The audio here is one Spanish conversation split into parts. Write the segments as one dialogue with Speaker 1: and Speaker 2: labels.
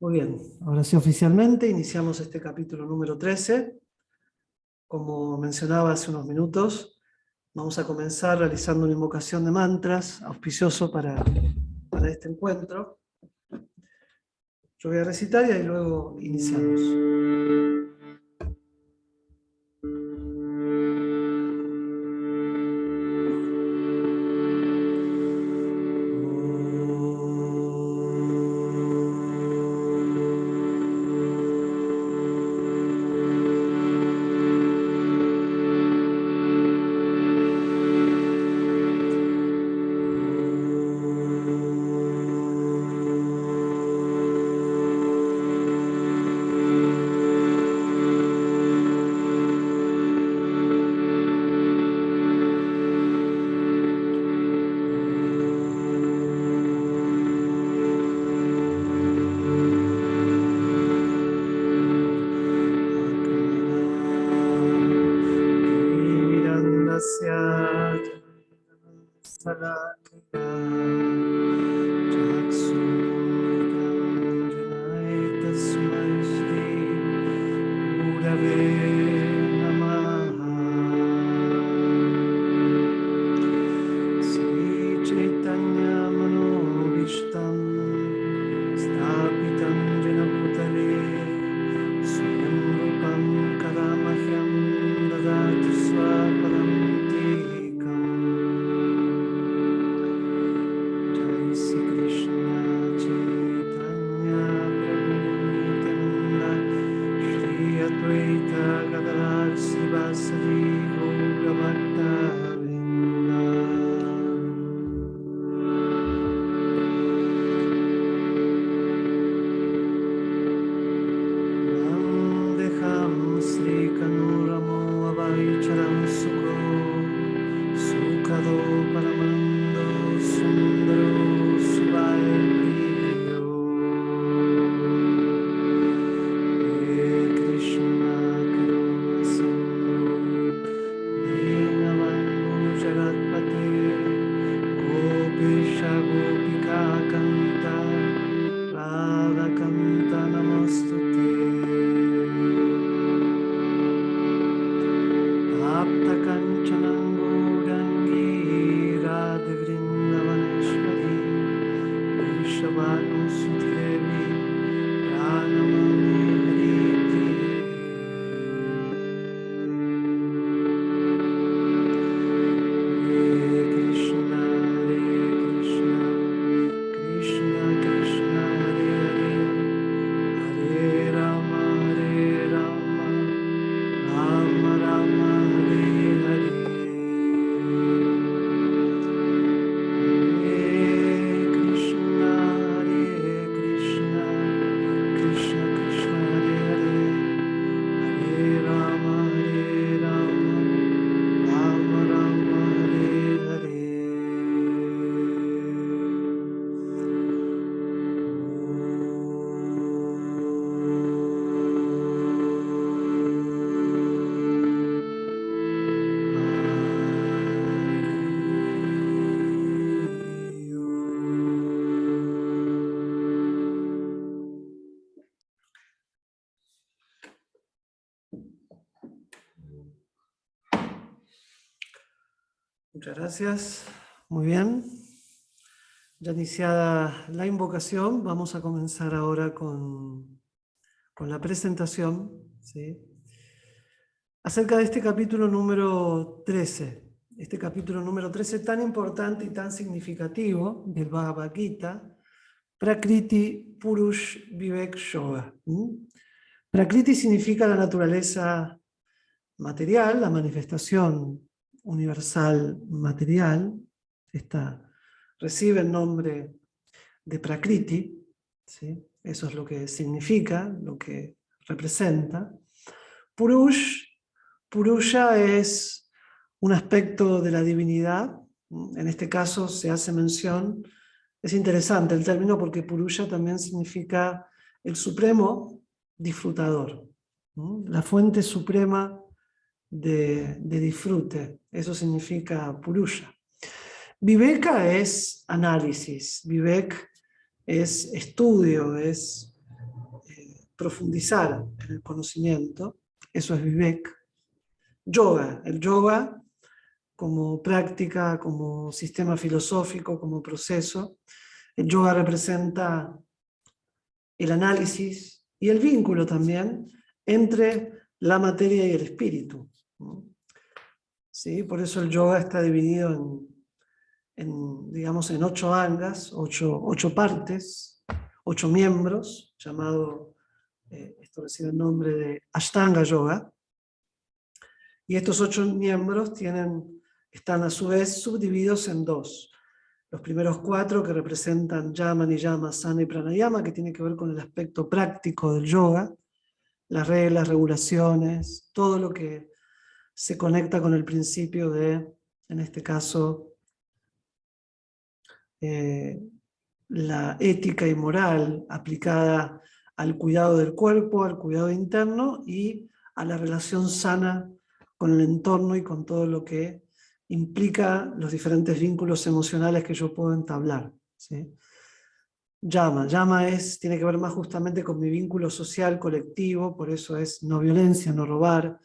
Speaker 1: Muy bien, ahora sí oficialmente iniciamos este capítulo número 13. Como mencionaba hace unos minutos, vamos a comenzar realizando una invocación de mantras auspicioso para este encuentro. Yo voy a recitar y ahí luego iniciamos. Muchas gracias. Muy bien. Ya iniciada la invocación, vamos a comenzar ahora con la presentación, ¿sí? Acerca de este capítulo número 13. Este capítulo número 13 tan importante y tan significativo del Bhagavad Gita, Prakriti Purush Vivek Yoga. Prakriti significa la naturaleza material, la manifestación universal material. Esta recibe el nombre de Prakriti, ¿sí? Eso es lo que significa, lo que representa. Purush, Purusha es un aspecto de la divinidad. En este caso se hace mención, es interesante el término porque Purusha también significa el supremo disfrutador, la fuente suprema de disfrute. Eso significa Purusha. Viveka es análisis, Vivek es estudio, es profundizar en el conocimiento, eso es Vivek. Yoga, el yoga como práctica, como sistema filosófico, como proceso. El yoga representa el análisis y el vínculo también entre la materia y el espíritu. ¿Sí? Por eso el yoga está dividido digamos, en 8 angas, 8 partes, 8 miembros, llamado, esto recibe el nombre de Ashtanga Yoga. Y estos 8 miembros están a su vez subdivididos en 2. Los primeros 4 que representan Yama, Niyama, Asana y Pranayama, que tiene que ver con el aspecto práctico del yoga, las reglas, regulaciones, todo lo que se conecta con el principio de, en este caso, la ética y moral aplicada al cuidado del cuerpo, al cuidado interno y a la relación sana con el entorno y con todo lo que implica los diferentes vínculos emocionales que yo puedo entablar, ¿sí? Llama tiene que ver más justamente con mi vínculo social colectivo, por eso es no violencia, no robar,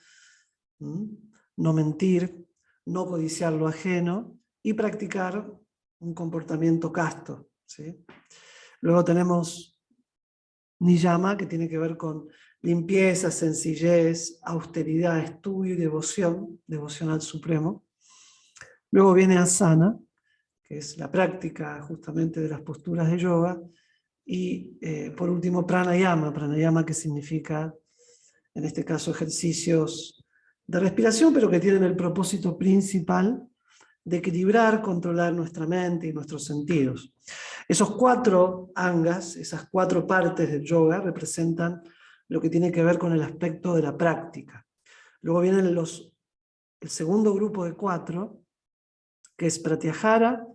Speaker 1: no mentir, no codiciar lo ajeno y practicar un comportamiento casto, ¿sí? Luego tenemos Niyama, que tiene que ver con limpieza, sencillez, austeridad, estudio y devoción al Supremo. Luego viene Asana, que es la práctica justamente de las posturas de yoga. Y por último Pranayama que significa, en este caso, ejercicios de respiración, pero que tienen el propósito principal de equilibrar, controlar nuestra mente y nuestros sentidos. Esos 4 angas, esas 4 partes del yoga representan lo que tiene que ver con el aspecto de la práctica. Luego vienen el segundo grupo de 4, que es Pratyahara,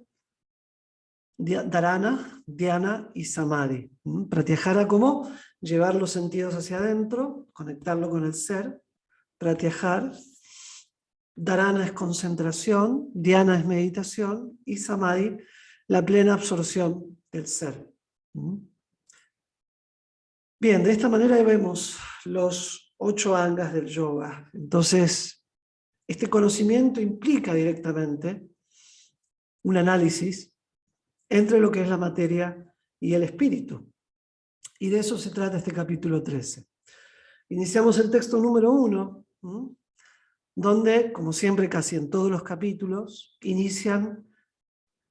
Speaker 1: Dharana, Dhyana y Samadhi. Pratyahara como llevar los sentidos hacia adentro, conectarlo con el ser. Pratyahara. Dharana es concentración, Dhyana es meditación y Samadhi la plena absorción del ser. Bien, de esta manera vemos los 8 angas del yoga. Entonces, este conocimiento implica directamente un análisis entre lo que es la materia y el espíritu. Y de eso se trata este capítulo 13. Iniciamos el texto número 1, donde, como siempre, casi en todos los capítulos, inician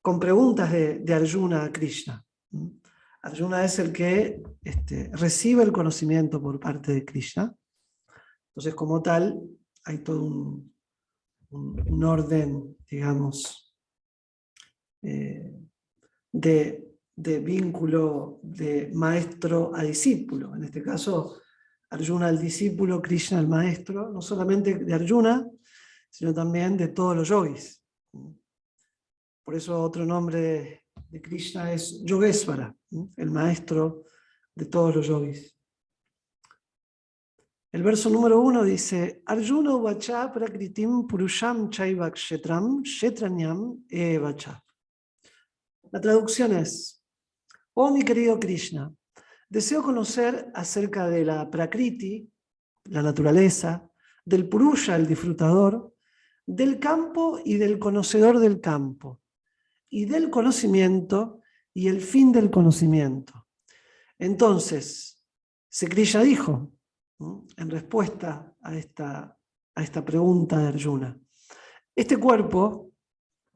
Speaker 1: con preguntas de Arjuna a Krishna. Arjuna es el que recibe el conocimiento por parte de Krishna. Entonces, como tal, hay todo un orden, digamos, de vínculo de maestro a discípulo. En este caso, Arjuna el discípulo, Krishna el maestro, no solamente de Arjuna, sino también de todos los yogis. Por eso otro nombre de Krishna es Yogesvara, el maestro de todos los yogis. El verso número 1 dice: Arjuna vacha prakritim purusham chaiva kshetram kshetranyam evacha. La traducción es: oh mi querido Krishna, deseo conocer acerca de la prakriti, la naturaleza, del purusha, el disfrutador, del campo y del conocedor del campo, y del conocimiento y el fin del conocimiento. Entonces, Sri Krishna dijo, en respuesta a esta pregunta de Arjuna: este cuerpo,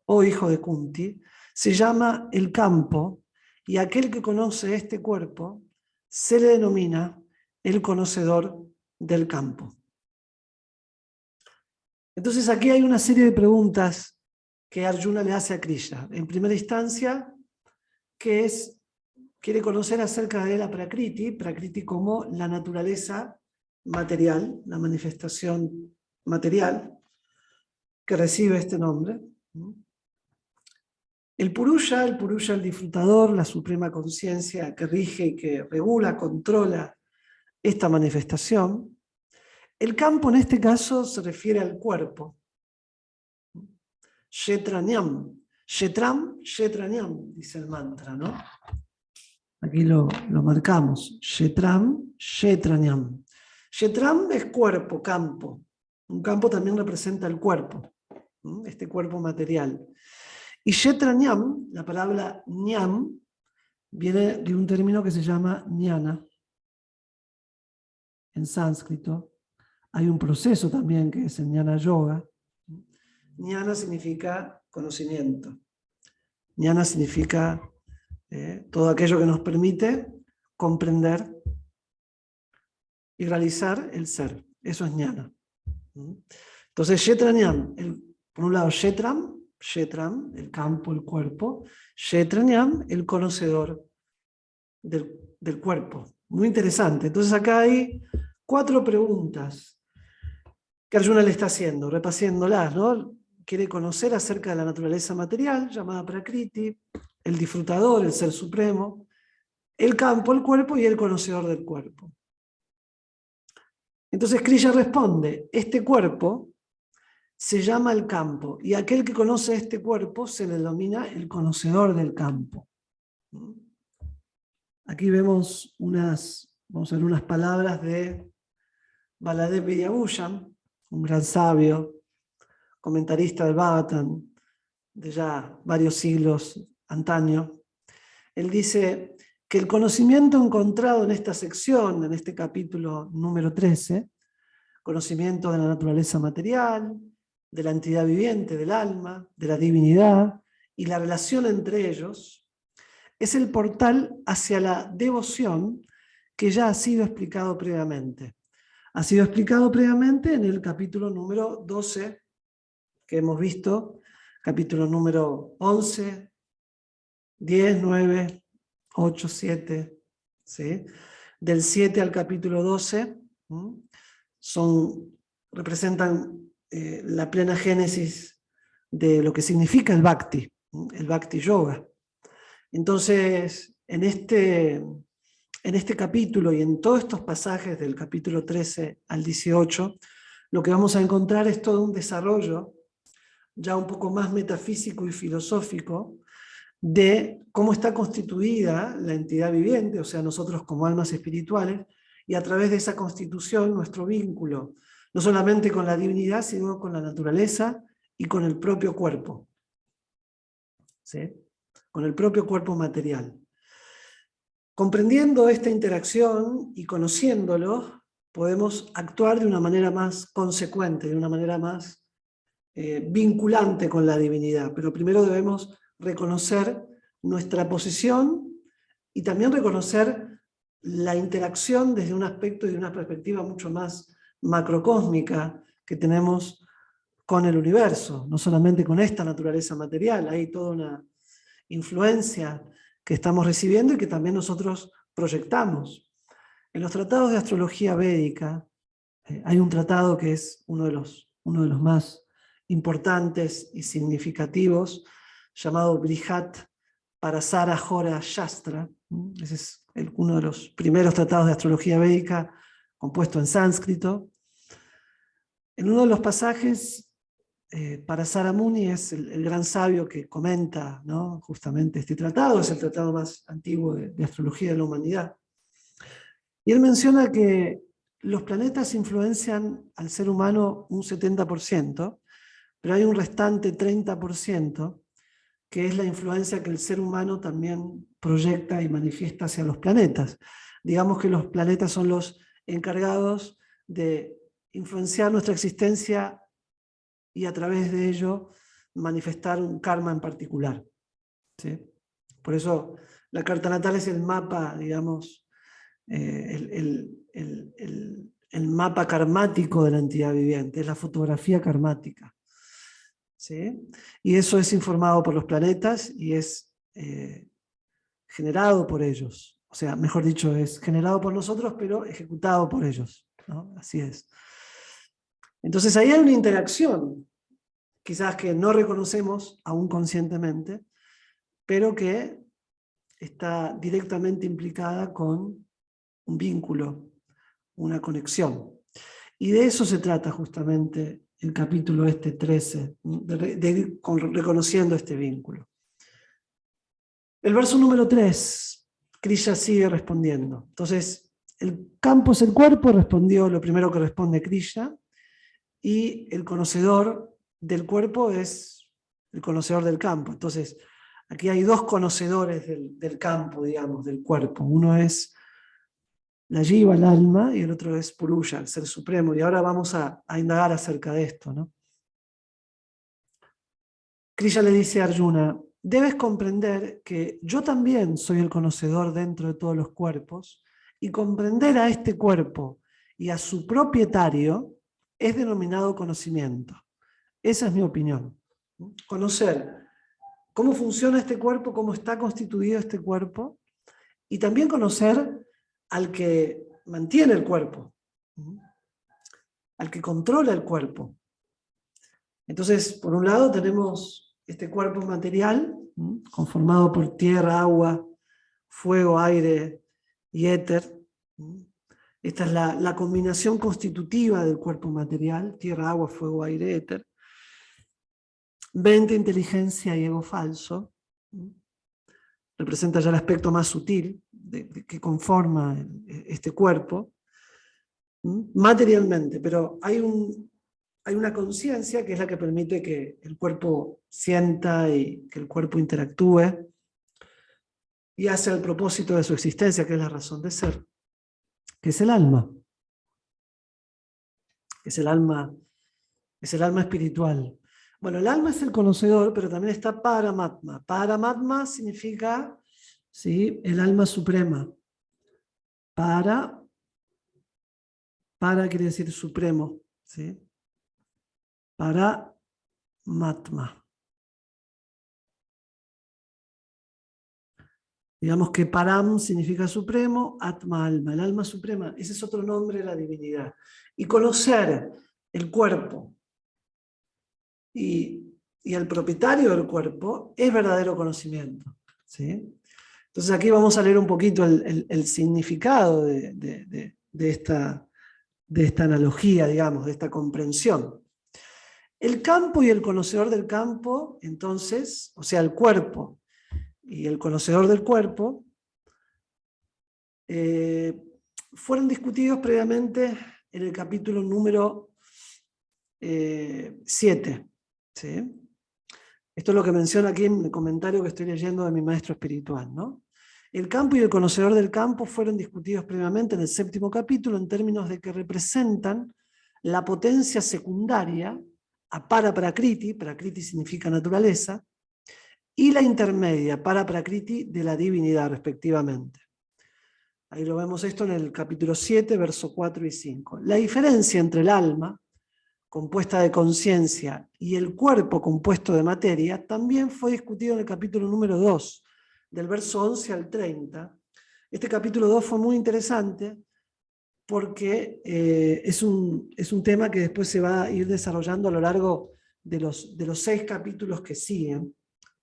Speaker 1: oh hijo de Kunti, se llama el campo, y aquel que conoce este cuerpo se le denomina el conocedor del campo. Entonces aquí hay una serie de preguntas que Arjuna le hace a Krishna. En primera instancia, quiere conocer acerca de la prakriti como la naturaleza material, la manifestación material que recibe este nombre. El purusha el disfrutador, la suprema conciencia que rige y que regula, controla esta manifestación. El campo en este caso se refiere al cuerpo. Kshetranyam, Shetram, Shetranyam, dice el mantra, ¿no? Aquí lo marcamos. Shetram, Shetranyam. Shetram es cuerpo, campo. Un campo también representa el cuerpo, este cuerpo material. Y Shetranyam, la palabra Nyam, viene de un término que se llama Jnana. En sánscrito hay un proceso también que es el Jnana Yoga. Jnana significa conocimiento. Jnana significa todo aquello que nos permite comprender y realizar el ser. Eso es Jnana. Entonces, Shetranyam, por un lado, Shetram, el campo, el cuerpo. Shetranyam, el conocedor del cuerpo. Muy interesante. Entonces acá hay 4 preguntas que Arjuna le está haciendo, repasándolas, ¿no? Quiere conocer acerca de la naturaleza material, llamada Prakriti, el disfrutador, el ser supremo, el campo, el cuerpo y el conocedor del cuerpo. Entonces Krishna responde, este cuerpo se llama el campo, y aquel que conoce este cuerpo se le denomina el conocedor del campo. Aquí vemos vamos a ver unas palabras de Baladev Vidyabhushan, un gran sabio, comentarista del Bhagavatam, de ya varios siglos antaño. Él dice que el conocimiento encontrado en esta sección, en este capítulo número 13, conocimiento de la naturaleza material, de la entidad viviente, del alma, de la divinidad y la relación entre ellos, es el portal hacia la devoción que ya ha sido explicado previamente. Ha sido explicado previamente en el capítulo número 12 que hemos visto, capítulo número 11, 10, 9, 8, 7, ¿sí? Del 7 al capítulo 12, representan la plena génesis de lo que significa el Bhakti Yoga. Entonces, en este capítulo y en todos estos pasajes del capítulo 13 al 18, lo que vamos a encontrar es todo un desarrollo ya un poco más metafísico y filosófico de cómo está constituida la entidad viviente, o sea, nosotros como almas espirituales, y a través de esa constitución nuestro vínculo, no solamente con la divinidad, sino con la naturaleza y con el propio cuerpo, ¿sí? Con el propio cuerpo material. Comprendiendo esta interacción y conociéndolo, podemos actuar de una manera más consecuente, de una manera más vinculante con la divinidad. Pero primero debemos reconocer nuestra posición y también reconocer la interacción desde un aspecto y de una perspectiva mucho más macrocósmica que tenemos con el universo, no solamente con esta naturaleza material, hay toda una influencia que estamos recibiendo y que también nosotros proyectamos. En los tratados de astrología védica hay un tratado que es uno de los más importantes y significativos, llamado Brihat Parasara Hora Shastra. Ese es uno de los primeros tratados de astrología védica compuesto en sánscrito. En uno de los pasajes, Parasara Muni es el gran sabio que comenta, ¿no?, justamente este tratado, es el tratado más antiguo de astrología de la humanidad. Y él menciona que los planetas influencian al ser humano un 70%, pero hay un restante 30% que es la influencia que el ser humano también proyecta y manifiesta hacia los planetas. Digamos que los planetas son los encargados de influenciar nuestra existencia y a través de ello manifestar un karma en particular, ¿sí? Por eso la carta natal es el mapa, digamos, el mapa karmático de la entidad viviente, es la fotografía karmática, ¿sí? Y eso es informado por los planetas y es generado por ellos. O sea, mejor dicho, es generado por nosotros, pero ejecutado por ellos, ¿no? Así es. Entonces ahí hay una interacción, quizás que no reconocemos aún conscientemente, pero que está directamente implicada con un vínculo, una conexión. Y de eso se trata justamente el capítulo 13, de ir reconociendo este vínculo. El verso número 3, Krishna sigue respondiendo. Entonces, el campo es el cuerpo, respondió lo primero que responde Krishna, y el conocedor del cuerpo es el conocedor del campo. Entonces, aquí hay dos conocedores del campo, digamos, del cuerpo. Uno es la jiva, el alma, y el otro es Purusha, el ser supremo. Y ahora vamos a indagar acerca de esto, ¿no? Krishna le dice a Arjuna, debes comprender que yo también soy el conocedor dentro de todos los cuerpos, y comprender a este cuerpo y a su propietario es denominado conocimiento. Esa es mi opinión. Conocer cómo funciona este cuerpo, cómo está constituido este cuerpo, y también conocer al que mantiene el cuerpo, al que controla el cuerpo. Entonces, por un lado tenemos este cuerpo material, conformado por tierra, agua, fuego, aire y éter. Esta es la combinación constitutiva del cuerpo material, tierra, agua, fuego, aire, éter. Mente, inteligencia y ego falso. Representa ya el aspecto más sutil que conforma este cuerpo, materialmente, pero hay una conciencia que es la que permite que el cuerpo sienta y que el cuerpo interactúe y hace el propósito de su existencia, que es la razón de ser, que es el alma. Es el alma espiritual. Bueno, el alma es el conocedor, pero también está Paramatma. Paramatma significa, ¿sí?, el alma suprema. Para quiere decir supremo, ¿sí? Paramatma. Digamos que Param significa supremo, Atma, alma, el alma suprema. Ese es otro nombre de la divinidad. Y conocer el cuerpo y el propietario del cuerpo es verdadero conocimiento, ¿sí? Entonces aquí vamos a leer un poquito el significado de esta analogía, digamos, de esta comprensión. El campo y el conocedor del campo, entonces, o sea, el cuerpo y el conocedor del cuerpo, fueron discutidos previamente en el capítulo número 7. ¿Sí? Esto es lo que menciona aquí en el comentario que estoy leyendo de mi maestro espiritual, ¿no? El campo y el conocedor del campo fueron discutidos previamente en el 7º capítulo en términos de que representan la potencia secundaria a Para-Prakriti, Prakriti significa naturaleza, y la intermedia, Para-Prakriti, de la divinidad respectivamente. Ahí lo vemos esto en el capítulo 7, versos 4 y 5. La diferencia entre el alma, compuesta de conciencia, y el cuerpo compuesto de materia, también fue discutido en el capítulo número 2, del verso 11 al 30. Este capítulo 2 fue muy interesante porque es un tema que después se va a ir desarrollando a lo largo de los 6 capítulos que siguen,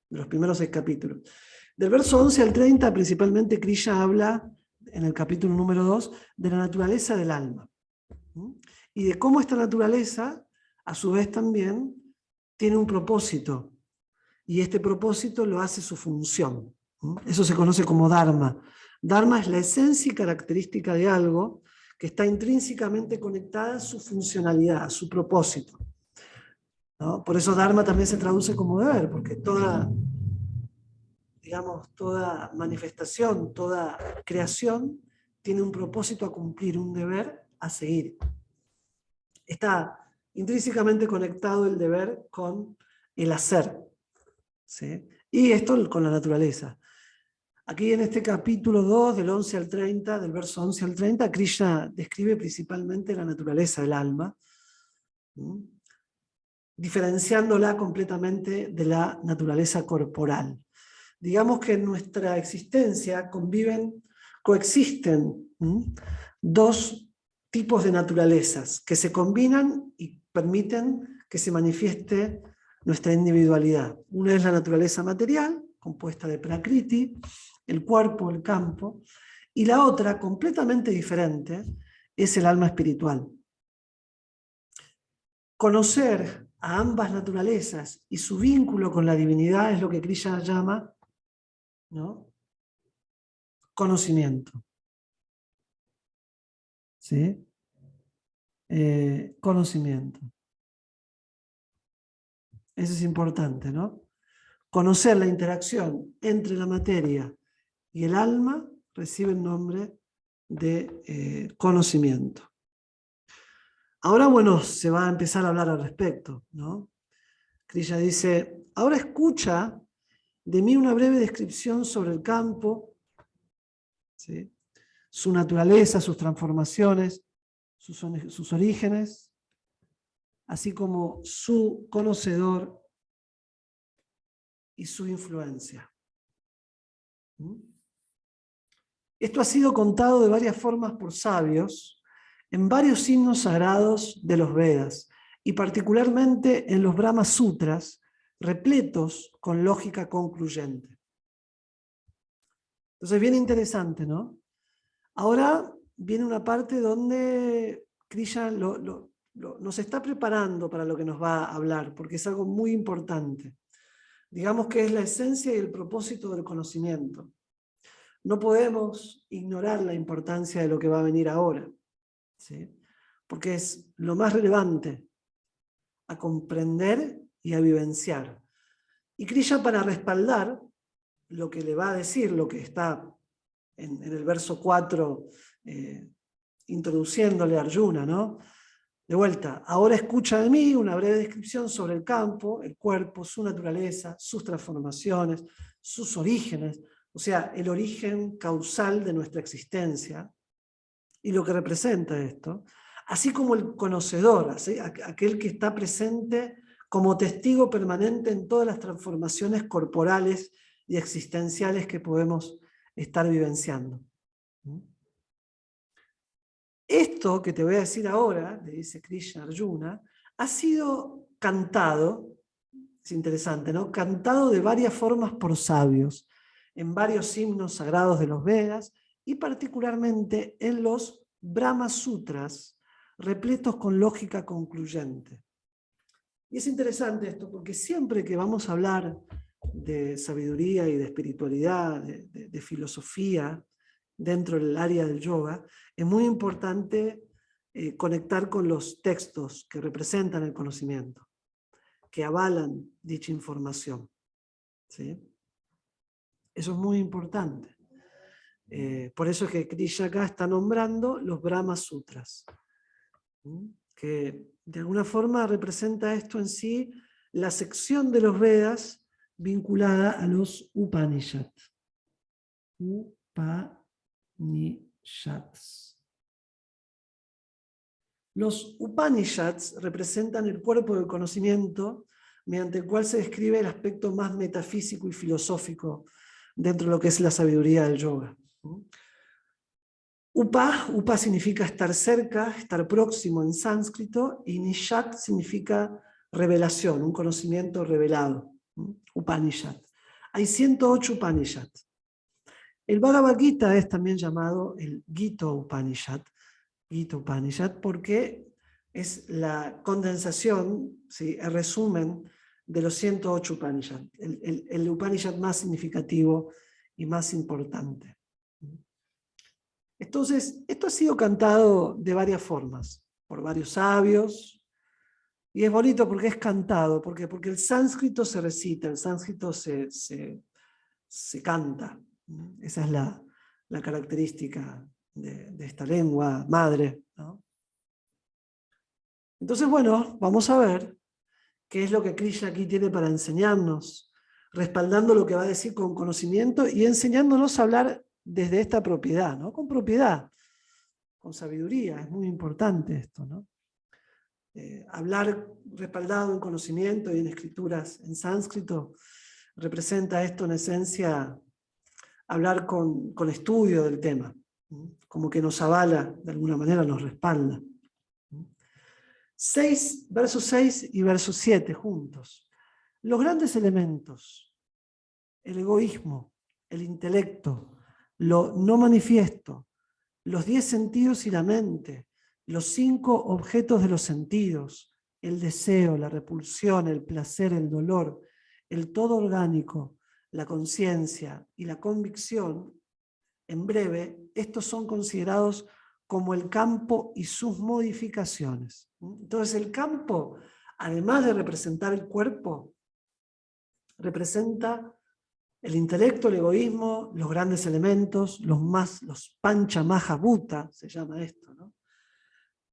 Speaker 1: de los primeros 6 capítulos. Del verso 11 al 30, principalmente Krishna habla, en el capítulo número 2, de la naturaleza del alma. Y de cómo esta naturaleza, a su vez también, tiene un propósito. Y este propósito lo hace su función. Eso se conoce como Dharma. Dharma es la esencia y característica de algo que está intrínsecamente conectada a su funcionalidad, a su propósito, ¿no? Por eso Dharma también se traduce como deber, porque toda manifestación, toda creación tiene un propósito a cumplir, un deber a seguir. Está intrínsecamente conectado el deber con el hacer, ¿sí? Y esto con la naturaleza. Aquí en este capítulo 2, del 11 al 30, del verso 11 al 30, Krishna describe principalmente la naturaleza del alma, diferenciándola completamente de la naturaleza corporal. Digamos que en nuestra existencia coexisten dos tipos de naturalezas que se combinan y permiten que se manifieste nuestra individualidad. Una es la naturaleza material, compuesta de Prakriti, el cuerpo, el campo, y la otra, completamente diferente, es el alma espiritual. Conocer a ambas naturalezas y su vínculo con la divinidad es lo que Krishna llama, ¿no?, conocimiento. ¿Sí? Conocimiento. Eso es importante, ¿no? Conocer la interacción entre la materia y el alma recibe el nombre de conocimiento. Ahora, bueno, se va a empezar a hablar al respecto, ¿no? Krishna dice, ahora escucha de mí una breve descripción sobre el campo, ¿sí? Su naturaleza, sus transformaciones, sus orígenes, así como su conocedor y su influencia. Esto ha sido contado de varias formas por sabios en varios himnos sagrados de los Vedas y particularmente en los Brahma Sutras, repletos con lógica concluyente. Entonces, bien interesante, ¿no? Ahora viene una parte donde Krishna nos está preparando para lo que nos va a hablar, porque es algo muy importante. Digamos que es la esencia y el propósito del conocimiento. No podemos ignorar la importancia de lo que va a venir ahora, ¿sí? Porque es lo más relevante a comprender y a vivenciar. Y Krishna, para respaldar lo que le va a decir, lo que está en el verso 4, introduciéndole a Arjuna, ¿no? De vuelta, ahora escucha de mí una breve descripción sobre el campo, el cuerpo, su naturaleza, sus transformaciones, sus orígenes, o sea, el origen causal de nuestra existencia y lo que representa esto, así como el conocedor, aquel que está presente como testigo permanente en todas las transformaciones corporales y existenciales que podemos estar vivenciando. Esto que te voy a decir ahora, le dice Krishna a Arjuna, ha sido cantado, es interesante, ¿no? Cantado de varias formas por sabios, en varios himnos sagrados de los Vedas y particularmente en los Brahma Sutras, repletos con lógica concluyente. Y es interesante esto, porque siempre que vamos a hablar de sabiduría y de espiritualidad, de filosofía, dentro del área del yoga, es muy importante conectar con los textos que representan el conocimiento, que avalan dicha información. ¿Sí? Eso es muy importante. Por eso es que Krishna acá está nombrando los Brahma Sutras, que de alguna forma representa esto en sí, la sección de los Vedas vinculada a los Upanishads. Upanishads. Los Upanishads representan el cuerpo del conocimiento mediante el cual se describe el aspecto más metafísico y filosófico dentro de lo que es la sabiduría del yoga. Upa significa estar cerca, estar próximo en sánscrito, y Nishad significa revelación, un conocimiento revelado. Upanishad. Hay 108 Upanishads. El Bhagavad Gita es también llamado el Gita Upanishad, porque es la condensación, ¿sí?, el resumen de los 108 Upanishads, el Upanishad más significativo y más importante. Entonces, esto ha sido cantado de varias formas, por varios sabios, y es bonito porque es cantado, porque el sánscrito se recita, el sánscrito se canta. Esa es la característica de esta lengua madre, ¿no? Entonces, bueno, vamos a ver qué es lo que Krishna aquí tiene para enseñarnos, respaldando lo que va a decir con conocimiento y enseñándonos a hablar desde esta propiedad, ¿no? Con propiedad, con sabiduría, es muy importante esto, ¿no? Hablar respaldado en conocimiento y en escrituras en sánscrito representa esto en esencia, hablar con estudio del tema, como que nos avala, de alguna manera nos respalda. Versos 6 y verso 7 juntos. Los grandes elementos, el egoísmo, el intelecto, lo no manifiesto, los 10 sentidos y la mente, los 5 objetos de los sentidos, el deseo, la repulsión, el placer, el dolor, el todo orgánico, la conciencia y la convicción, en breve, estos son considerados como el campo y sus modificaciones. Entonces el campo, además de representar el cuerpo, representa el intelecto, el egoísmo, los grandes elementos, los pancha, maha, bhuta, se llama esto, ¿no?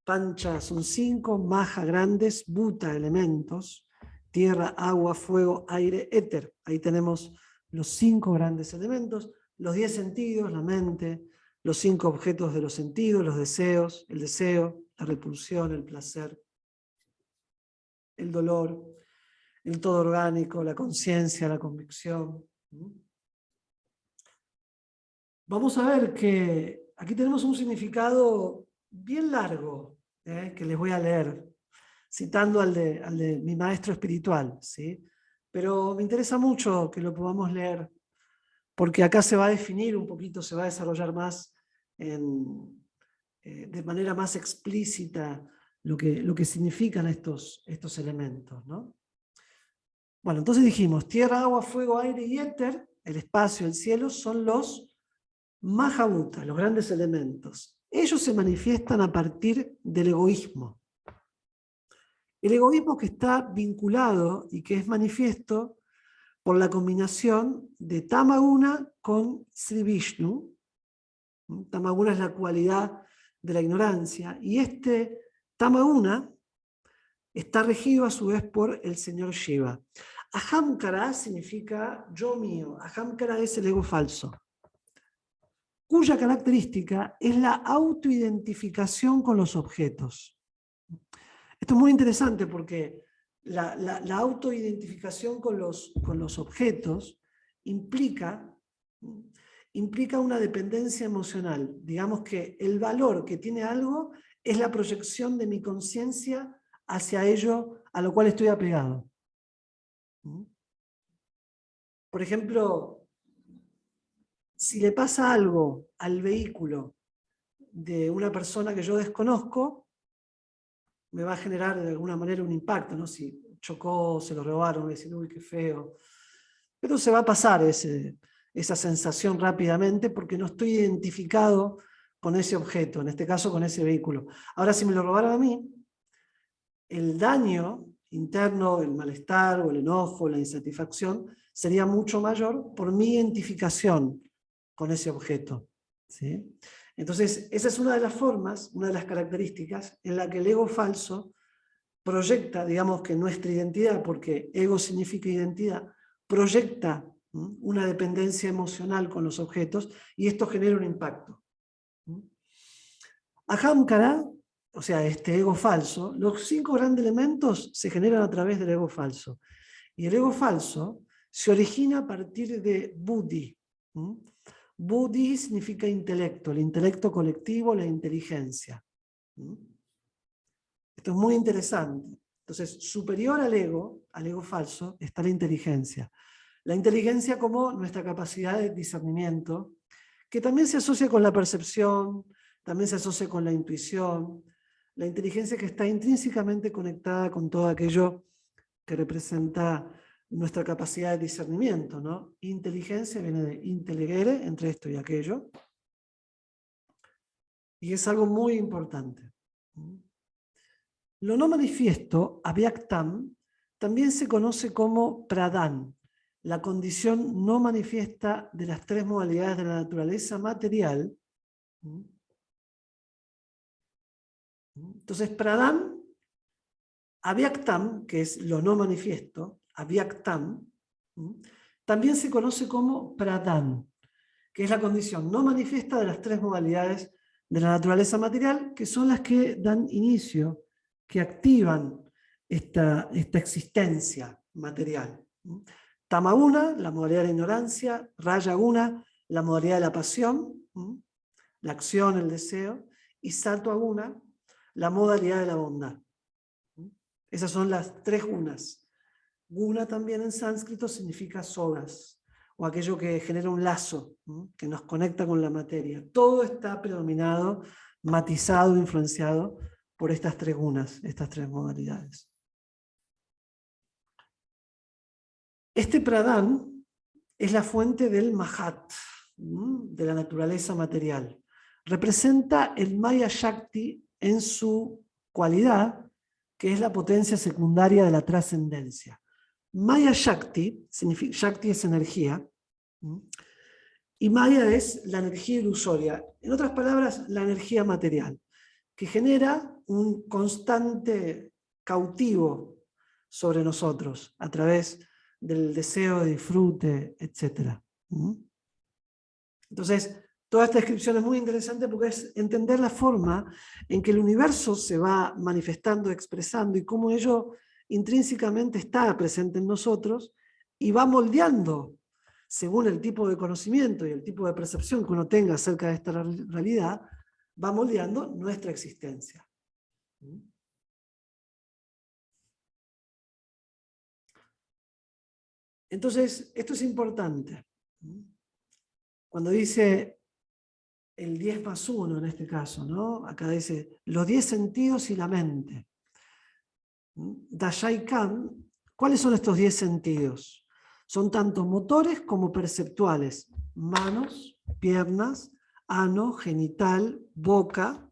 Speaker 1: Pancha son 5, maha grandes, bhuta elementos, tierra, agua, fuego, aire, éter. Ahí tenemos los 5 grandes elementos, los 10 sentidos, la mente, los 5 objetos de los sentidos, los deseos, el deseo, la repulsión, el placer, el dolor, el todo orgánico, la conciencia, la convicción. Vamos a ver que aquí tenemos un significado bien largo, que les voy a leer, citando al de mi maestro espiritual, ¿sí? Pero me interesa mucho que lo podamos leer, porque acá se va a definir un poquito, se va a desarrollar más de manera más explícita lo que significan estos elementos, ¿no? Bueno, entonces dijimos, tierra, agua, fuego, aire y éter, el espacio, el cielo, son los Mahabhuta, los grandes elementos. Ellos se manifiestan a partir del egoísmo. El egoísmo que está vinculado y que es manifiesto por la combinación de Tamaguna con Sri Vishnu. Tamaguna es la cualidad de la ignorancia, y este Tamaguna está regido a su vez por el señor Shiva. Ahamkara significa yo mío. Ahamkara es el ego falso, cuya característica es la autoidentificación con los objetos. Esto es muy interesante porque la autoidentificación con los objetos implica una dependencia emocional. Digamos que el valor que tiene algo es la proyección de mi conciencia hacia ello a lo cual estoy apegado. Por ejemplo, si le pasa algo al vehículo de una persona que yo desconozco, me va a generar de alguna manera un impacto, ¿no? Si chocó, se lo robaron, voy a decir, uy, qué feo. Pero se va a pasar esa sensación rápidamente porque no estoy identificado con ese objeto, en este caso con ese vehículo. Ahora, si me lo robaron a mí, el daño interno, el malestar o el enojo, la insatisfacción, sería mucho mayor por mi identificación con ese objeto, ¿sí? Entonces, esa es una de las formas, una de las características en la que el ego falso proyecta, digamos que nuestra identidad, porque ego significa identidad, proyecta una dependencia emocional con los objetos y esto genera un impacto. Ahamkara, o sea, este ego falso, los 5 grandes elementos se generan a través del ego falso. Y el ego falso se origina a partir de buddhi. Buddhi significa intelecto, el intelecto colectivo, la inteligencia. Esto es muy interesante. Entonces, superior al ego falso, está la inteligencia. La inteligencia como nuestra capacidad de discernimiento, que también se asocia con la percepción, también se asocia con la intuición. La inteligencia que está intrínsecamente conectada con todo aquello que representa nuestra capacidad de discernimiento, ¿no? Inteligencia viene de intelligere, entre esto y aquello, y es algo muy importante. Lo no manifiesto, avyaktam, también se conoce como pradhan, la condición no manifiesta de las 3 modalidades de la naturaleza material. Entonces, pradhan, avyaktam, que es lo no manifiesto, avyaktam, también se conoce como pradhan, que es la condición no manifiesta de las 3 modalidades de la naturaleza material, que son las que dan inicio, que activan esta existencia material. Tamaguna, la modalidad de la ignorancia; Rajaguna, la modalidad de la pasión, la acción, el deseo; y Sattva-guna, la modalidad de la bondad. Esas son las 3 gunas. Guna también en sánscrito significa sogas, o aquello que genera un lazo, que nos conecta con la materia. Todo está predominado, matizado, influenciado por estas 3 gunas, estas 3 modalidades. Este pradhan es la fuente del Mahat. de la naturaleza material. Representa el Maya Shakti en su cualidad, que es la potencia secundaria de la trascendencia. Maya Shakti, Shakti es energía, y Maya es la energía ilusoria. En otras palabras, la energía material, que genera un constante cautivo sobre nosotros a través del deseo de disfrute, etc. Entonces, toda esta descripción es muy interesante porque es entender la forma en que el universo se va manifestando, expresando y cómo ello intrínsecamente está presente en nosotros y va moldeando, según el tipo de conocimiento y el tipo de percepción que uno tenga acerca de esta realidad, va moldeando nuestra existencia. Entonces, esto es importante. Cuando dice el 10 más 1 en este caso, ¿no? Acá dice los 10 sentidos y la mente. Dashaikan, ¿cuáles son estos 10 sentidos? Son tanto motores como perceptuales. Manos, piernas, ano, genital, boca,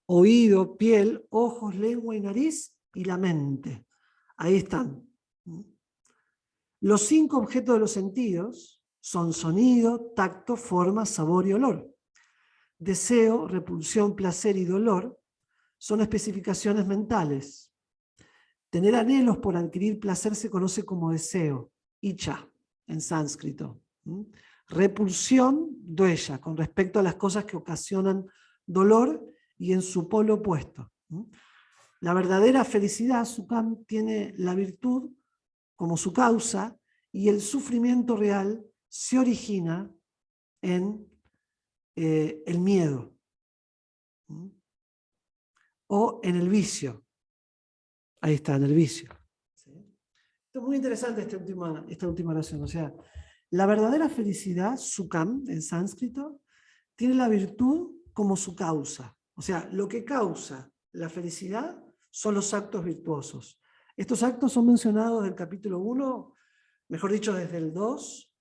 Speaker 1: oído, piel, ojos, lengua y nariz y la mente. Ahí están. Los 5 objetos de los sentidos son sonido, tacto, forma, sabor y olor. Deseo, repulsión, placer y dolor son especificaciones mentales. Tener anhelos por adquirir placer se conoce como deseo, icha, en sánscrito. Repulsión, dvesha, con respecto a las cosas que ocasionan dolor y en su polo opuesto. La verdadera felicidad, Sukam, tiene la virtud como su causa y el sufrimiento real se origina en el miedo o en el vicio. Ahí está, en el vicio. ¿Sí? Esto es muy interesante esta última oración. O sea, la verdadera felicidad, Sukam, en sánscrito, tiene la virtud como su causa. O sea, lo que causa la felicidad son los actos virtuosos. Estos actos son mencionados del capítulo 1, mejor dicho, desde el 2,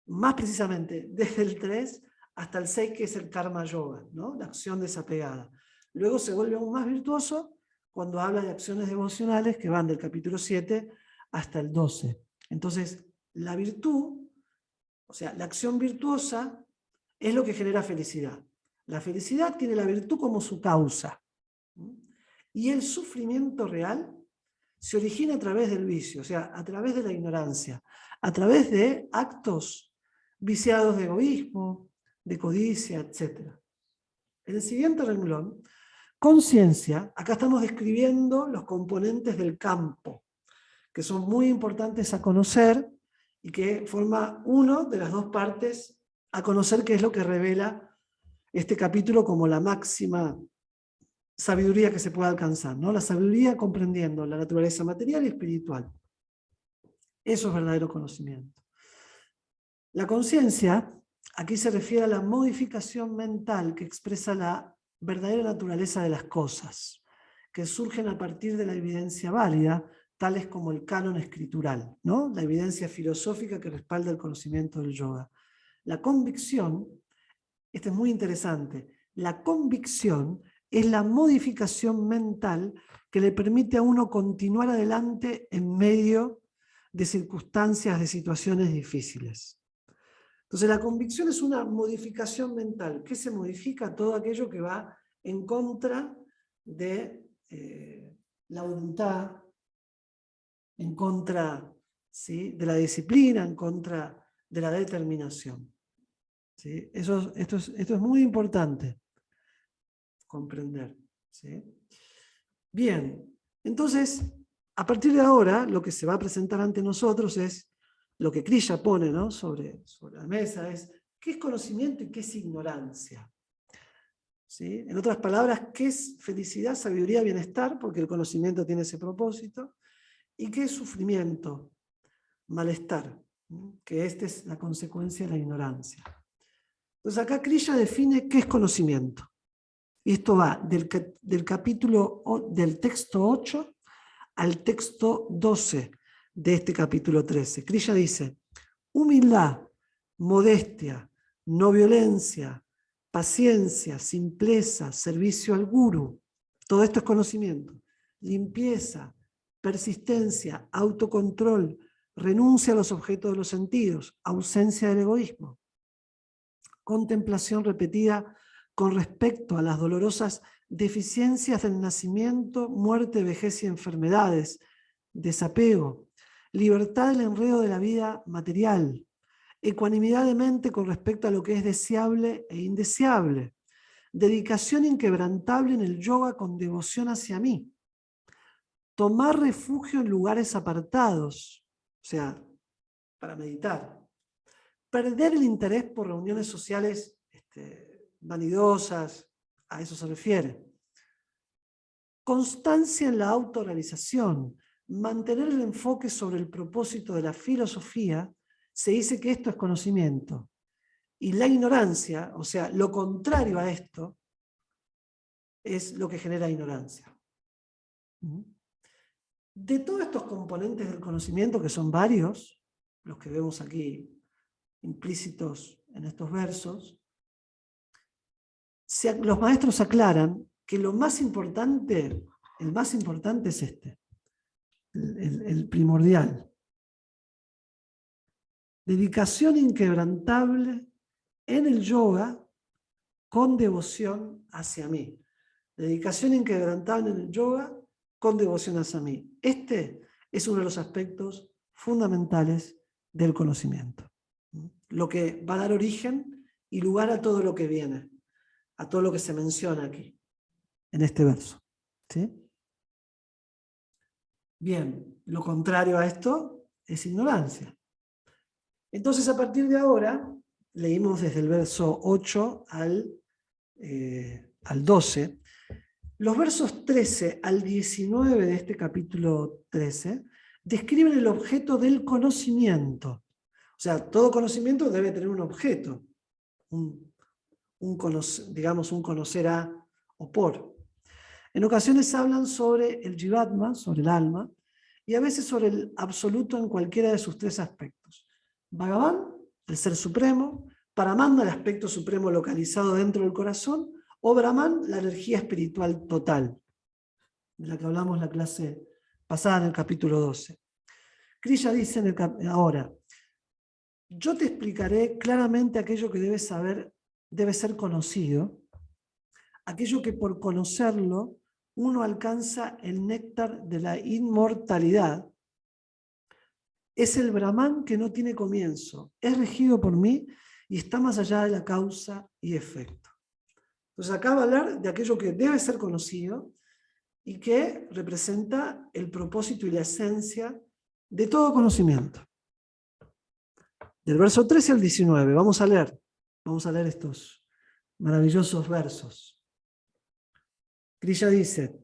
Speaker 1: más precisamente desde el 3 hasta el 6, que es el karma yoga, ¿no? La acción desapegada. Luego se vuelve aún más virtuoso cuando habla de acciones devocionales que van del capítulo 7 hasta el 12. Entonces, la virtud, o sea, la acción virtuosa es lo que genera felicidad. La felicidad tiene la virtud como su causa. Y el sufrimiento real se origina a través del vicio, o sea, a través de la ignorancia, a través de actos viciados de egoísmo, de codicia, etc. En el siguiente renglón, conciencia, acá estamos describiendo los componentes del campo, que son muy importantes a conocer y que forma una de las dos partes a conocer, que es lo que revela este capítulo como la máxima sabiduría que se puede alcanzar, ¿no? La sabiduría comprendiendo la naturaleza material y espiritual. Eso es verdadero conocimiento. La conciencia, aquí se refiere a la modificación mental que expresa la verdadera naturaleza de las cosas, que surgen a partir de la evidencia válida, tales como el canon escritural, ¿no? La evidencia filosófica que respalda el conocimiento del yoga. La convicción, esto es muy interesante, la convicción es la modificación mental que le permite a uno continuar adelante en medio de circunstancias, de situaciones difíciles. Entonces la convicción es una modificación mental. ¿Qué se modifica? Todo aquello que va en contra de la voluntad, en contra, ¿sí?, de la disciplina, en contra de la determinación. ¿Sí? Esto es muy importante comprender. ¿Sí? Bien, entonces, a partir de ahora, lo que se va a presentar ante nosotros es lo que Krishna pone, ¿no?, sobre la mesa, es qué es conocimiento y qué es ignorancia. ¿Sí? En otras palabras, qué es felicidad, sabiduría, bienestar, porque el conocimiento tiene ese propósito, y qué es sufrimiento, malestar, que esta es la consecuencia de la ignorancia. Entonces acá Krishna define qué es conocimiento. Y esto va del capítulo, del texto 8 al texto 12 de este capítulo 13. Krishna dice: humildad, modestia, no violencia, paciencia, simpleza, servicio al guru. Todo esto es conocimiento. Limpieza, persistencia, autocontrol, renuncia a los objetos de los sentidos, ausencia del egoísmo. Contemplación repetida con respecto a las dolorosas deficiencias del nacimiento, muerte, vejez y enfermedades, desapego, libertad del enredo de la vida material, ecuanimidad de mente con respecto a lo que es deseable e indeseable, dedicación inquebrantable en el yoga con devoción hacia mí, tomar refugio en lugares apartados, o sea, para meditar, perder el interés por reuniones sociales vanidosas, a eso se refiere. Constancia en la autorrealización, mantener el enfoque sobre el propósito de la filosofía, se dice que esto es conocimiento. Y la ignorancia, o sea, lo contrario a esto, es lo que genera ignorancia. De todos estos componentes del conocimiento, que son varios, los que vemos aquí implícitos en estos versos, los maestros aclaran que lo más importante, el más importante es este, el primordial. Dedicación inquebrantable en el yoga con devoción hacia mí. Dedicación inquebrantable en el yoga con devoción hacia mí. Este es uno de los aspectos fundamentales del conocimiento. Lo que va a dar origen y lugar a todo lo que viene, a todo lo que se menciona aquí, en este verso. ¿Sí? Bien, lo contrario a esto es ignorancia. Entonces, a partir de ahora, leímos desde el verso 8 al 12. Los versos 13 al 19 de este capítulo 13 describen el objeto del conocimiento. O sea, todo conocimiento debe tener un objeto, digamos un conocer a o por. En ocasiones hablan sobre el Jivatma, sobre el alma, y a veces sobre el absoluto en cualquiera de sus tres aspectos. Bhagavan, el ser supremo; Paramanda, el aspecto supremo localizado dentro del corazón; o Brahman, la energía espiritual total, de la que hablamos la clase pasada en el capítulo 12. Krishna dice ahora: yo te explicaré claramente aquello que debes saber, debe ser conocido, aquello que por conocerlo uno alcanza el néctar de la inmortalidad. Es el Brahman que no tiene comienzo, es regido por mí y está más allá de la causa y efecto. Entonces acá va a hablar de aquello que debe ser conocido y que representa el propósito y la esencia de todo conocimiento. Del verso 13 al 19, vamos a leer estos maravillosos versos. Krishna dice: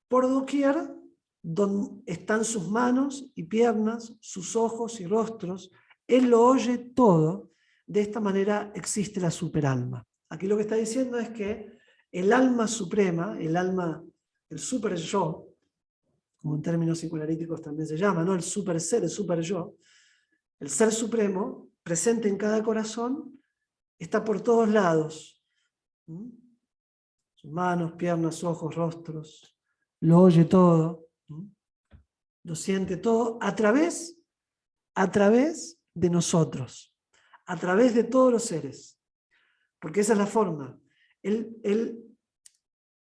Speaker 1: por doquier donde están sus manos y piernas, sus ojos y rostros, él lo oye todo. De esta manera existe la superalma. Aquí lo que está diciendo es que el alma suprema, el super yo, como en términos psicoanalíticos también se llama, ¿no? El super ser, el super yo, el ser supremo, presente en cada corazón, está por todos lados. Sus manos, piernas, ojos, rostros, lo oye todo, lo siente todo a través de nosotros, a través de todos los seres. Porque esa es la forma.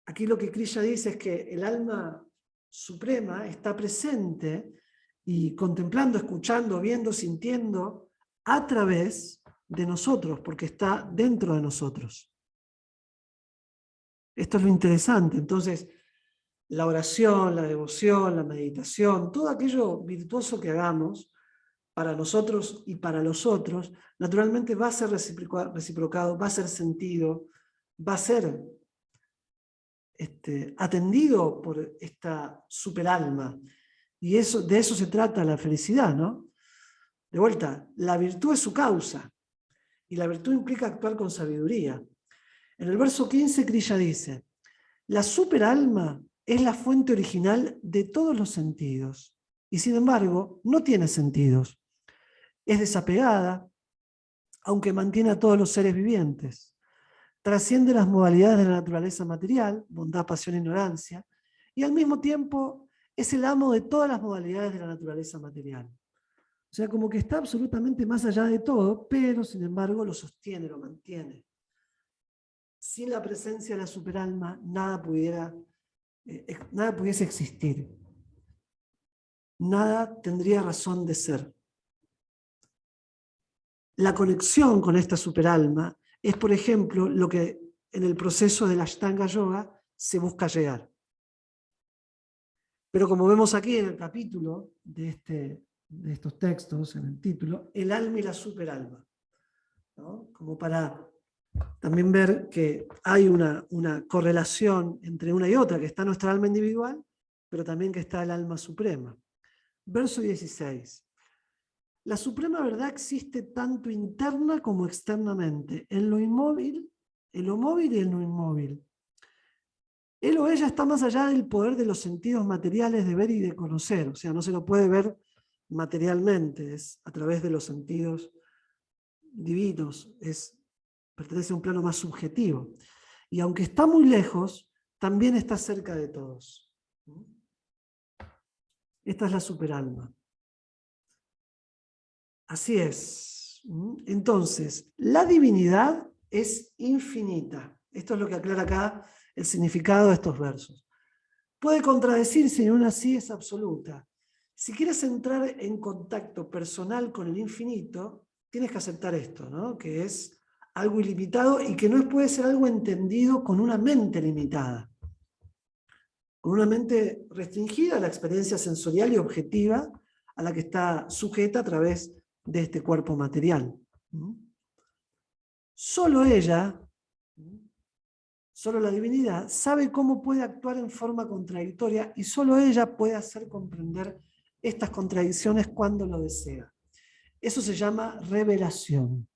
Speaker 1: Aquí lo que Krishna dice es que el alma suprema está presente y contemplando, escuchando, viendo, sintiendo a través de nosotros, porque está dentro de nosotros. Esto es lo interesante. Entonces, la oración, la devoción, la meditación, todo aquello virtuoso que hagamos para nosotros y para los otros, naturalmente va a ser reciprocado, va a ser sentido, va a ser atendido por esta superalma. Y de eso se trata la felicidad, ¿no? De vuelta, la virtud es su causa, y la virtud implica actuar con sabiduría. En el verso 15, Krishna dice: la superalma es la fuente original de todos los sentidos, y sin embargo no tiene sentidos. es desapegada, aunque mantiene a todos los seres vivientes. Trasciende las modalidades de la naturaleza material, bondad, pasión, ignorancia, y al mismo tiempo es el amo de todas las modalidades de la naturaleza material. O sea, como que está absolutamente más allá de todo, pero sin embargo lo sostiene, lo mantiene. Sin la presencia de la superalma, nada pudiese existir. Nada tendría razón de ser. La conexión con esta superalma es, por ejemplo, lo que en el proceso de la Ashtanga Yoga se busca llegar. Pero como vemos aquí en el capítulo de estos textos, en el título, el alma y la superalma, ¿no? Como para también ver que hay una correlación entre una y otra, que está nuestra alma individual, pero también que está el alma suprema. Verso 16. La suprema verdad existe tanto interna como externamente, en lo inmóvil, en lo móvil y en lo inmóvil. Él o ella está más allá del poder de los sentidos materiales de ver y de conocer, o sea, no se lo puede ver materialmente, es a través de los sentidos divinos, pertenece a un plano más subjetivo. Y aunque está muy lejos, también está cerca de todos. Esta es la superalma. Así es. Entonces, la divinidad es infinita. Esto es lo que aclara acá el significado de estos versos. Puede contradecirse y aún así es absoluta. Si quieres entrar en contacto personal con el infinito, tienes que aceptar esto, ¿no? Que es algo ilimitado y que no puede ser algo entendido con una mente limitada. Con una mente restringida a la experiencia sensorial y objetiva a la que está sujeta a través de este cuerpo material. Solo ella, solo la divinidad, sabe cómo puede actuar en forma contradictoria y solo ella puede hacer comprender estas contradicciones cuando lo desea. Eso se llama revelación.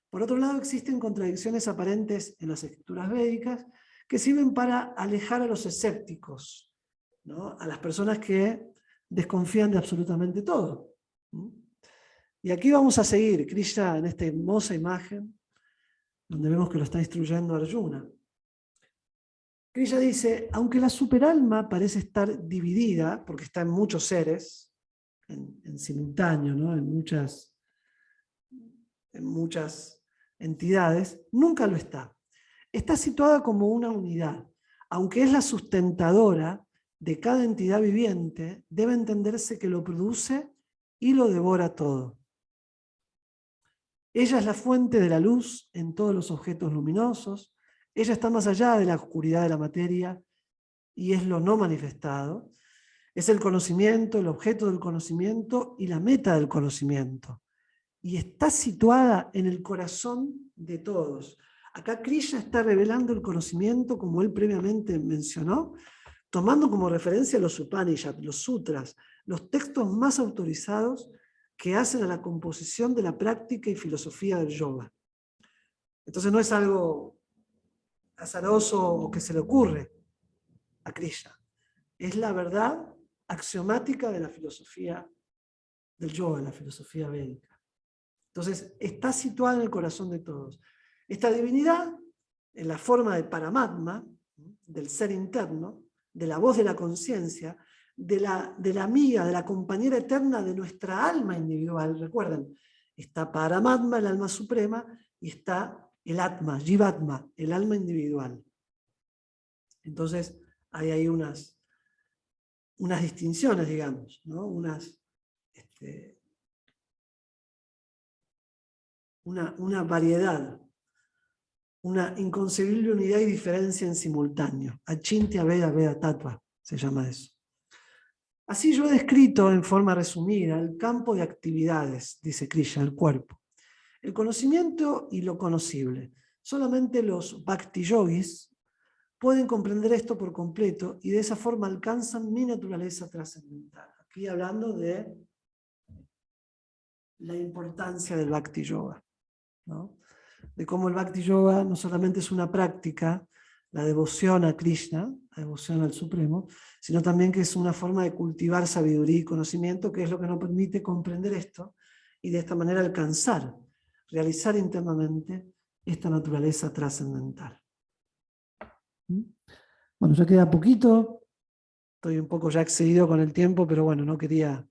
Speaker 1: Por otro lado, existen contradicciones aparentes en las escrituras védicas que sirven para alejar a los escépticos, ¿no? A las personas que desconfían de absolutamente todo. Y aquí vamos a seguir Krishna en esta hermosa imagen, donde vemos que lo está instruyendo Arjuna. Krishna dice, aunque la superalma parece estar dividida, porque está en muchos seres, en simultáneo, ¿no? en muchas entidades, nunca lo está. Está situada como una unidad. Aunque es la sustentadora de cada entidad viviente, debe entenderse que lo produce y lo devora todo. Ella es la fuente de la luz en todos los objetos luminosos. Ella está más allá de la oscuridad de la materia y es lo no manifestado. Es el conocimiento, el objeto del conocimiento y la meta del conocimiento. Y está situada en el corazón de todos. Acá Krishna está revelando el conocimiento, como él previamente mencionó, tomando como referencia los Upanishads, los sutras, los textos más autorizados que hacen a la composición de la práctica y filosofía del yoga. Entonces no es algo azaroso o que se le ocurre a Krishna. Es la verdad axiomática de la filosofía del yoga, la filosofía védica. Entonces está situada en el corazón de todos. Esta divinidad, en la forma de Paramatma, del ser interno, de la voz de la conciencia, de la amiga, de la compañera eterna de nuestra alma individual. Recuerden, está Paramatma, el alma suprema, y está el Atma, Jivatma, el alma individual. Entonces hay ahí unas distinciones, digamos, ¿no? Una variedad, una inconcebible unidad y diferencia en simultáneo. Achintya Veda Veda Tattva se llama eso. Así yo he descrito en forma resumida el campo de actividades, dice Krishna, el cuerpo. El conocimiento y lo conocible. Solamente los bhakti yogis pueden comprender esto por completo y de esa forma alcanzan mi naturaleza trascendental. Aquí hablando de la importancia del bhakti yoga, ¿no? De cómo el bhakti yoga no solamente es una práctica, la devoción a Krishna, la devoción al Supremo, sino también que es una forma de cultivar sabiduría y conocimiento, que es lo que nos permite comprender esto y de esta manera alcanzar, realizar internamente esta naturaleza trascendental. Bueno, ya queda poquito, estoy un poco ya excedido con el tiempo, pero bueno, no quería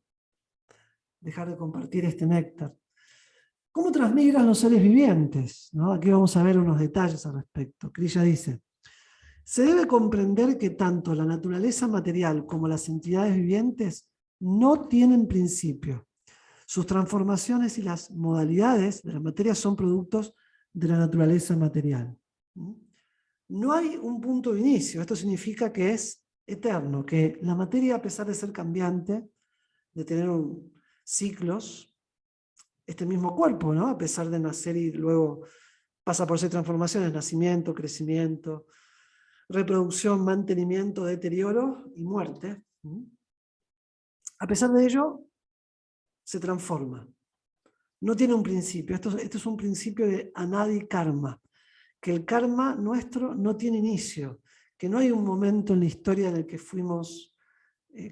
Speaker 1: dejar de compartir este néctar. ¿Cómo transmigran los seres vivientes? ¿No? Aquí vamos a ver unos detalles al respecto. Kriya dice: se debe comprender que tanto la naturaleza material como las entidades vivientes no tienen principio. Sus transformaciones y las modalidades de la materia son productos de la naturaleza material. No hay un punto de inicio. Esto significa que es eterno, que la materia, a pesar de ser cambiante, de tener ciclos, este mismo cuerpo, ¿no? A pesar de nacer y luego pasa por 6 transformaciones: nacimiento, crecimiento, reproducción, mantenimiento, deterioro y muerte. A pesar de ello, se transforma. No tiene un principio. Esto es un principio de anadi karma, que el karma nuestro no tiene inicio, que no hay un momento en la historia en el que fuimos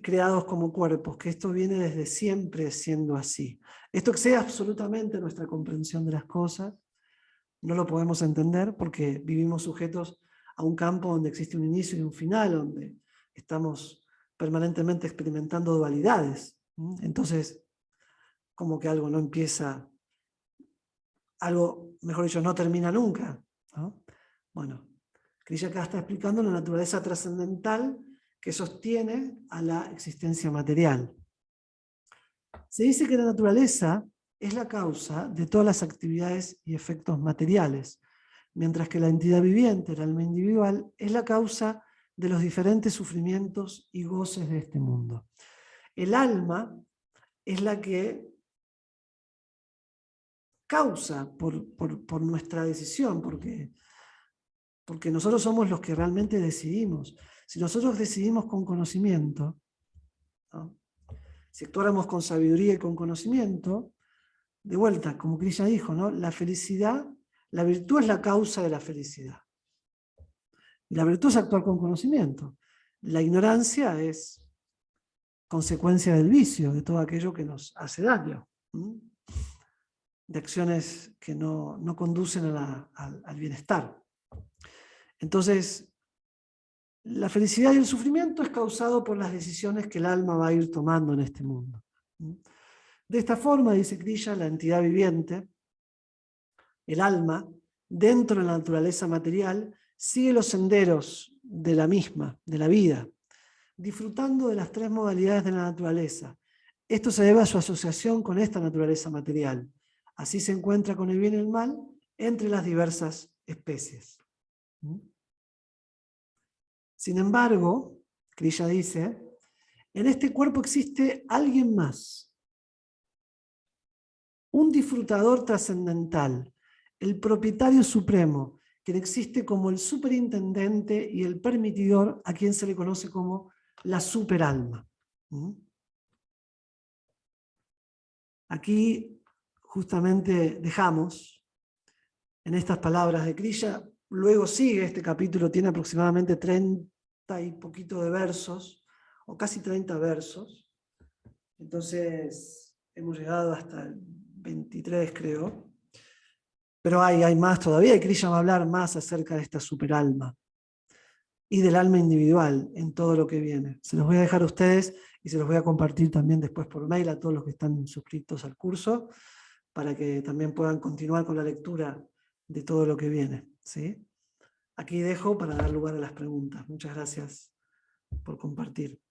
Speaker 1: creados como cuerpos, que esto viene desde siempre siendo así. Esto excede absolutamente nuestra comprensión de las cosas. No lo podemos entender porque vivimos sujetos a un campo donde existe un inicio y un final, donde estamos permanentemente experimentando dualidades. Entonces, como que algo no empieza, algo, mejor dicho, no termina nunca, ¿no? Bueno, Kriya acá está explicando la naturaleza trascendental que sostiene a la existencia material. Se dice que la naturaleza es la causa de todas las actividades y efectos materiales, mientras que la entidad viviente, el alma individual, es la causa de los diferentes sufrimientos y goces de este mundo. El alma es la que causa por nuestra decisión, porque nosotros somos los que realmente decidimos. Si nosotros decidimos con conocimiento, ¿no? Si actuáramos con sabiduría y con conocimiento, de vuelta, como Kriya dijo, ¿no? La felicidad, la virtud es la causa de la felicidad. Y la virtud es actuar con conocimiento. La ignorancia es consecuencia del vicio, de todo aquello que nos hace daño, de acciones que no conducen al bienestar. Entonces, la felicidad y el sufrimiento es causado por las decisiones que el alma va a ir tomando en este mundo. De esta forma, dice Kriya, la entidad viviente, el alma, dentro de la naturaleza material, sigue los senderos de la misma, de la vida, disfrutando de las 3 modalidades de la naturaleza. Esto se debe a su asociación con esta naturaleza material. Así se encuentra con el bien y el mal entre las diversas especies. Sin embargo, Kriya dice, en este cuerpo existe alguien más, un disfrutador trascendental, el propietario supremo, quien existe como el superintendente y el permitidor, a quien se le conoce como la superalma. Aquí justamente dejamos en estas palabras de Kriya. Luego sigue este capítulo, tiene aproximadamente 30 y poquito de versos, o casi 30 versos. Entonces hemos llegado hasta el 23, creo. Pero hay más todavía, y Kriya va a hablar más acerca de esta superalma y del alma individual en todo lo que viene. Se los voy a dejar a ustedes y se los voy a compartir también después por mail a todos los que están suscritos al curso, para que también puedan continuar con la lectura de todo lo que viene, ¿sí? Aquí dejo para dar lugar a las preguntas. Muchas gracias por compartir.